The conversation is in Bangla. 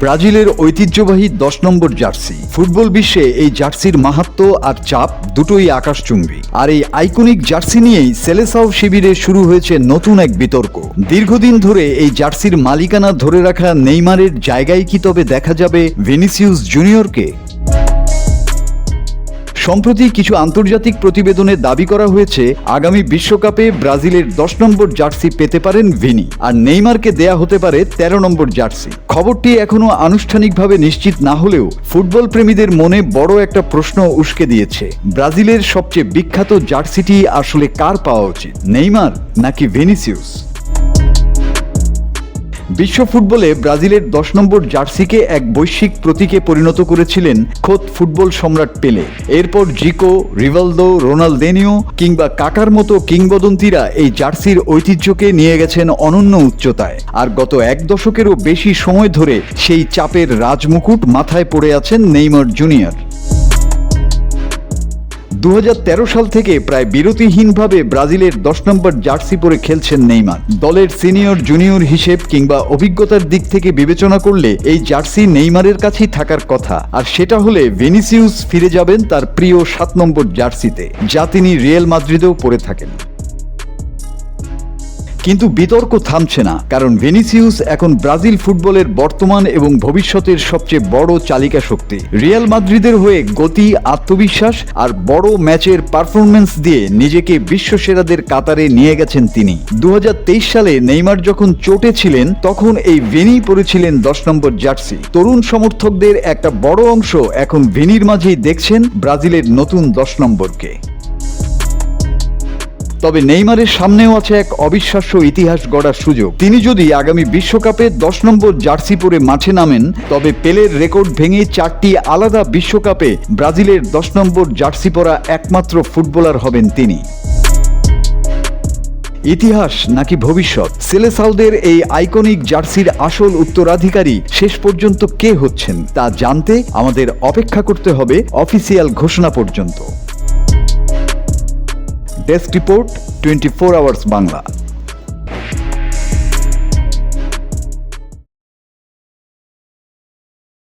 ব্রাজিলের ঐতিহ্যবাহী 10 নম্বর জার্সি। ফুটবল বিশ্বে এই জার্সির মাহাত্ম্য আর চাপ দুটোই আকাশচুম্বী। আর এই আইকনিক জার্সি নিয়েই সেলেসাও শিবিরে শুরু হয়েছে নতুন এক বিতর্ক। দীর্ঘদিন ধরে এই জার্সির মালিকানা ধরে রাখা নেইমারের জায়গায় কি তবে দেখা যাবে ভিনিসিয়াস জুনিয়রকে? সম্প্রতি কিছু আন্তর্জাতিক প্রতিবেদনে দাবি করা হয়েছে আগামী বিশ্বকাপে ব্রাজিলের 10 নম্বর জার্সি পেতে পারেন ভিনি, আর নেইমারকে দেয়া হতে পারে 13 নম্বর জার্সি। খবরটি এখনো আনুষ্ঠানিকভাবে নিশ্চিত না হলেও ফুটবল প্রেমীদের মনে বড় একটা প্রশ্ন উস্কে দিয়েছে। ব্রাজিলের সবচেয়ে বিখ্যাত জার্সিটি আসলে কার পাওয়া উচিত, নেইমার নাকি ভিনিসিয়াস? বিশ্ব ফুটবলে ব্রাজিলের 10 নম্বর জার্সিকে এক বৈশ্বিক প্রতীকে পরিণত করেছিলেন খোদ ফুটবল সম্রাট পেলে। এরপর জিকো, রিভালদো, রোনালদিনিও কিংবা কাকার মতো কিংবদন্তিরা এই জার্সির ঐতিহ্যকে নিয়ে গেছেন অনন্য উচ্চতায়। আর গত এক দশকেরও বেশি সময় ধরে সেই চাপের রাজমুকুট মাথায় পড়ে আছেন নেইমার জুনিয়র। 2013 সাল থেকে প্রায় বিরতিহীনভাবে ব্রাজিলের 10 নম্বর জার্সি পরে খেলছেন নেইমার। দলের সিনিয়র জুনিয়র হিসেব কিংবা অভিজ্ঞতার দিক থেকে বিবেচনা করলে এই জার্সি নেইমারের কাছেই থাকার কথা, আর সেটা হলে ভিনিসিয়াস ফিরে যাবেন তার প্রিয় 7 নম্বর জার্সিতে, যা তিনি রিয়াল মাদ্রিদেও পরে থাকেন। কিন্তু বিতর্ক থামছে না, কারণ ভিনিসিয়াস এখন ব্রাজিল ফুটবলের বর্তমান এবং ভবিষ্যতের সবচেয়ে বড় চালিকা শক্তি। রিয়াল মাদ্রিদের হয়ে গতি, আত্মবিশ্বাস আর বড় ম্যাচের পারফরম্যান্স দিয়ে নিজেকে বিশ্বসেরাদের কাতারে নিয়ে গেছেন তিনি। 2023 সালে নেইমার যখন চোটে ছিলেন তখন এই ভিনি পরেছিলেন 10 নম্বর জার্সি। তরুণ সমর্থকদের একটা বড় অংশ এখন ভিনির মাঝেই দেখছেন ব্রাজিলের নতুন 10 নম্বরকে। তবে নেইমারের সামনেও আছে এক অবিশ্বাস্য ইতিহাস গড়ার সুযোগ। তিনি যদি আগামী বিশ্বকাপে 10 নম্বর জার্সি পরে মাঠে নামেন, তবে পেলের রেকর্ড ভেঙে 4টি আলাদা বিশ্বকাপে ব্রাজিলের 10 নম্বর জার্সি পরা একমাত্র ফুটবলার হবেন তিনি। ইতিহাস নাকি ভবিষ্যৎ? সেলেসাওদের এই আইকনিক জার্সির আসল উত্তরাধিকারী শেষ পর্যন্ত কে হচ্ছেন তা জানতে আমাদের অপেক্ষা করতে হবে অফিসিয়াল ঘোষণা পর্যন্ত। Desk report, 24 hours Bangla.